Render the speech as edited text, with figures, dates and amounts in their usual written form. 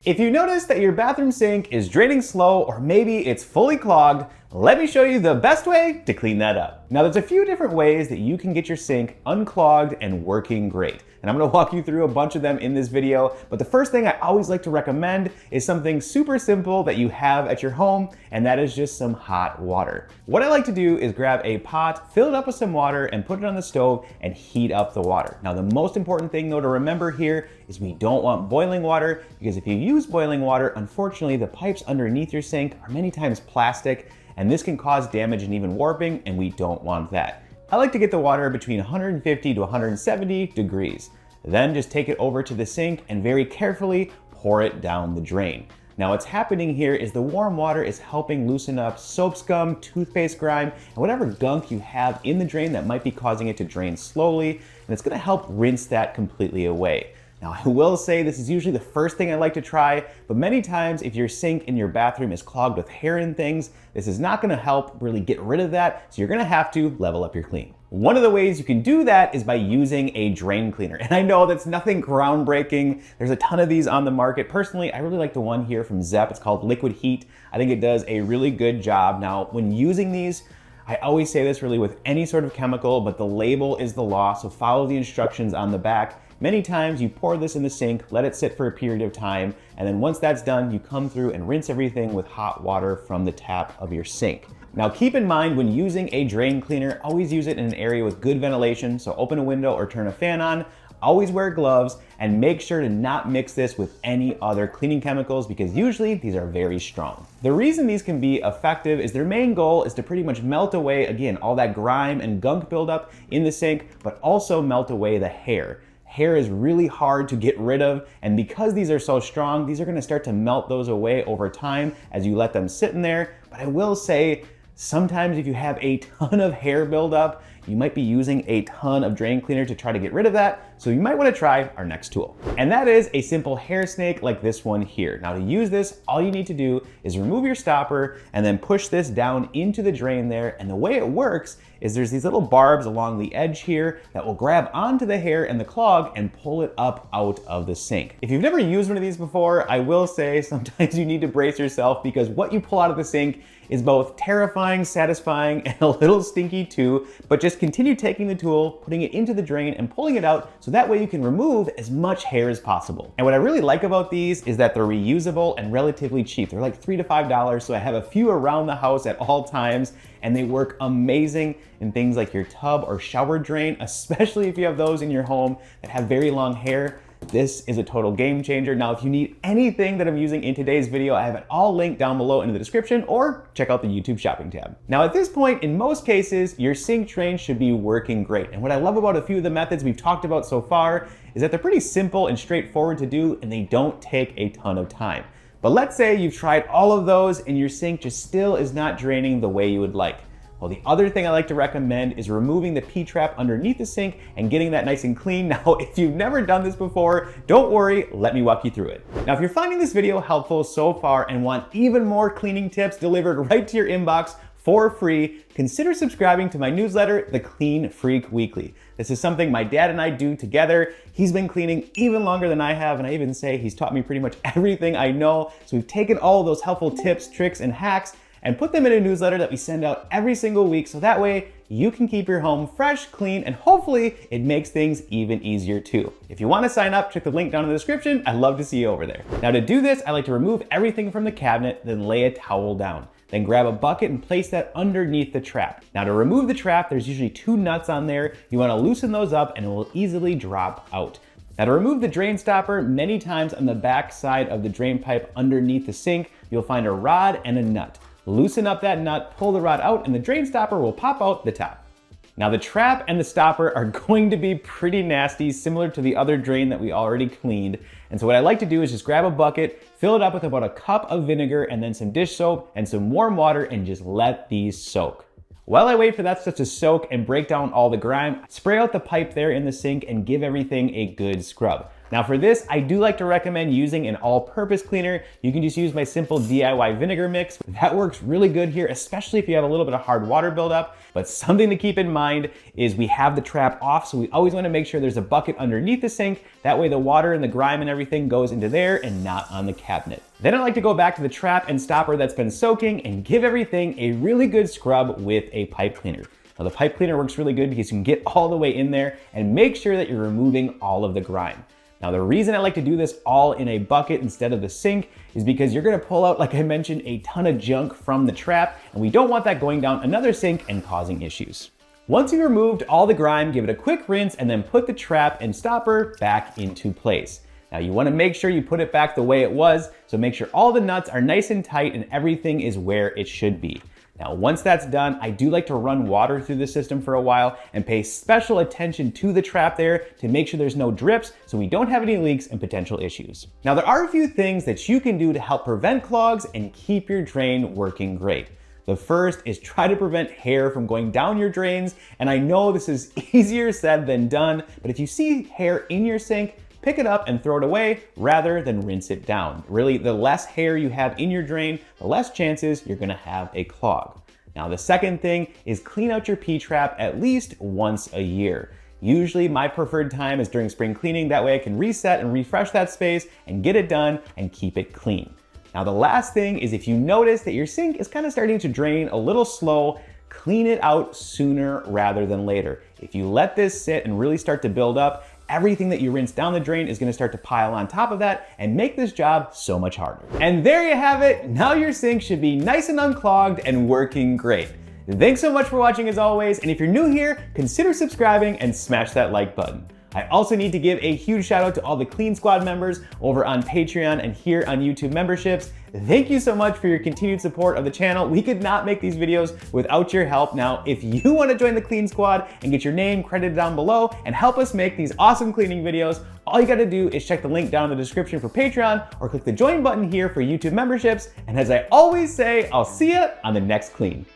If you notice that your bathroom sink is draining slow or maybe it's fully clogged, let me show you the best way to clean that up. Now there's a few different ways that you can get your sink unclogged and working great. And I'm gonna walk you through a bunch of them in this video, but the first thing I always like to recommend is something super simple that you have at your home, and that is just some hot water. What I like to do is grab a pot, fill it up with some water, and put it on the stove and heat up the water. Now the most important thing though to remember here is we don't want boiling water, because if you use boiling water, unfortunately the pipes underneath your sink are many times plastic, and this can cause damage and even warping, and we don't want that. I like to get the water between 150 to 170 degrees. Then just take it over to the sink and very carefully pour it down the drain. Now what's happening here is the warm water is helping loosen up soap scum, toothpaste grime, and whatever gunk you have in the drain that might be causing it to drain slowly, and it's gonna help rinse that completely away. Now I will say this is usually the first thing I like to try, but many times if your sink in your bathroom is clogged with hair and things, this is not gonna help really get rid of that, so you're gonna have to level up your clean. One of the ways you can do that is by using a drain cleaner. And I know that's nothing groundbreaking. There's a ton of these on the market. Personally, I really like the one here from Zepp. It's called Liquid Heat. I think it does a really good job. Now, when using these, I always say this really with any sort of chemical, but the label is the law, so follow the instructions on the back. Many times you pour this in the sink, let it sit for a period of time, and then once that's done, you come through and rinse everything with hot water from the tap of your sink. Now keep in mind when using a drain cleaner, always use it in an area with good ventilation, so open a window or turn a fan on, always wear gloves, and make sure to not mix this with any other cleaning chemicals because usually these are very strong. The reason these can be effective is their main goal is to pretty much melt away, again, all that grime and gunk buildup in the sink, but also melt away the hair. Hair is really hard to get rid of, and because these are so strong, these are gonna start to melt those away over time as you let them sit in there. But I will say, sometimes if you have a ton of hair buildup, you might be using a ton of drain cleaner to try to get rid of that, so you might wanna try our next tool. And that is a simple hair snake like this one here. Now to use this, all you need to do is remove your stopper and then push this down into the drain there, and the way it works is there's these little barbs along the edge here that will grab onto the hair and the clog and pull it up out of the sink. If you've never used one of these before, I will say sometimes you need to brace yourself because what you pull out of the sink is both terrifying, satisfying, and a little stinky too, but just continue taking the tool, putting it into the drain and pulling it out so that way you can remove as much hair as possible. And what I really like about these is that they're reusable and relatively cheap. They're like $3 to $5, so I have a few around the house at all times, and they work amazing in things like your tub or shower drain, especially if you have those in your home that have very long hair. This is a total game changer. Now, if you need anything that I'm using in today's video, I have it all linked down below in the description, or check out the YouTube shopping tab. Now, at this point, in most cases, your sink drain should be working great. And what I love about a few of the methods we've talked about so far is that they're pretty simple and straightforward to do, and they don't take a ton of time. But let's say you've tried all of those and your sink just still is not draining the way you would like. Well, the other thing I like to recommend is removing the P-trap underneath the sink and getting that nice and clean. Now, if you've never done this before, don't worry, let me walk you through it. Now, if you're finding this video helpful so far and want even more cleaning tips delivered right to your inbox for free, consider subscribing to my newsletter, The Clean Freak Weekly. This is something my dad and I do together. He's been cleaning even longer than I have, and I even say he's taught me pretty much everything I know. So we've taken all of those helpful tips, tricks, and hacks and put them in a newsletter that we send out every single week, so that way you can keep your home fresh, clean, and hopefully it makes things even easier too. If you want to sign up, check the link down in the description. I'd love to see you over there. Now to do this, I like to remove everything from the cabinet, then lay a towel down. Then grab a bucket and place that underneath the trap. Now to remove the trap, there's usually 2 nuts on there. You want to loosen those up and it will easily drop out. Now to remove the drain stopper, many times on the back side of the drain pipe underneath the sink, you'll find a rod and a nut. Loosen up that nut, pull the rod out, and the drain stopper will pop out the top. Now the trap and the stopper are going to be pretty nasty, similar to the other drain that we already cleaned. And so what I like to do is just grab a bucket, fill it up with about a cup of vinegar and then some dish soap and some warm water and just let these soak. While I wait for that stuff to soak and break down all the grime, spray out the pipe there in the sink and give everything a good scrub. Now for this, I do like to recommend using an all-purpose cleaner. You can just use my simple DIY vinegar mix. That works really good here, especially if you have a little bit of hard water buildup. But something to keep in mind is we have the trap off, so we always want to make sure there's a bucket underneath the sink. That way the water and the grime and everything goes into there and not on the cabinet. Then I like to go back to the trap and stopper that's been soaking and give everything a really good scrub with a pipe cleaner. Now the pipe cleaner works really good because you can get all the way in there and make sure that you're removing all of the grime. Now the reason I like to do this all in a bucket instead of the sink is because you're gonna pull out, like I mentioned, a ton of junk from the trap, and we don't want that going down another sink and causing issues. Once you've removed all the grime, give it a quick rinse and then put the trap and stopper back into place. Now you wanna make sure you put it back the way it was, so make sure all the nuts are nice and tight and everything is where it should be. Now, once that's done, I do like to run water through the system for a while and pay special attention to the trap there to make sure there's no drips so we don't have any leaks and potential issues. Now, there are a few things that you can do to help prevent clogs and keep your drain working great. The first is try to prevent hair from going down your drains. And I know this is easier said than done, but if you see hair in your sink, pick it up and throw it away rather than rinse it down. Really, the less hair you have in your drain, the less chances you're gonna have a clog. Now, the second thing is clean out your P-trap at least once a year. Usually my preferred time is during spring cleaning. That way I can reset and refresh that space and get it done and keep it clean. Now, the last thing is if you notice that your sink is kind of starting to drain a little slow, clean it out sooner rather than later. If you let this sit and really start to build up, everything that you rinse down the drain is gonna start to pile on top of that and make this job so much harder. And there you have it. Now your sink should be nice and unclogged and working great. Thanks so much for watching as always. And if you're new here, consider subscribing and smash that like button. I also need to give a huge shout out to all the Clean Squad members over on Patreon and here on YouTube memberships. Thank you so much for your continued support of the channel. We could not make these videos without your help. Now, if you want to join the Clean Squad and get your name credited down below and help us make these awesome cleaning videos, all you got to do is check the link down in the description for Patreon or click the join button here for YouTube memberships. And as I always say, I'll see you on the next clean.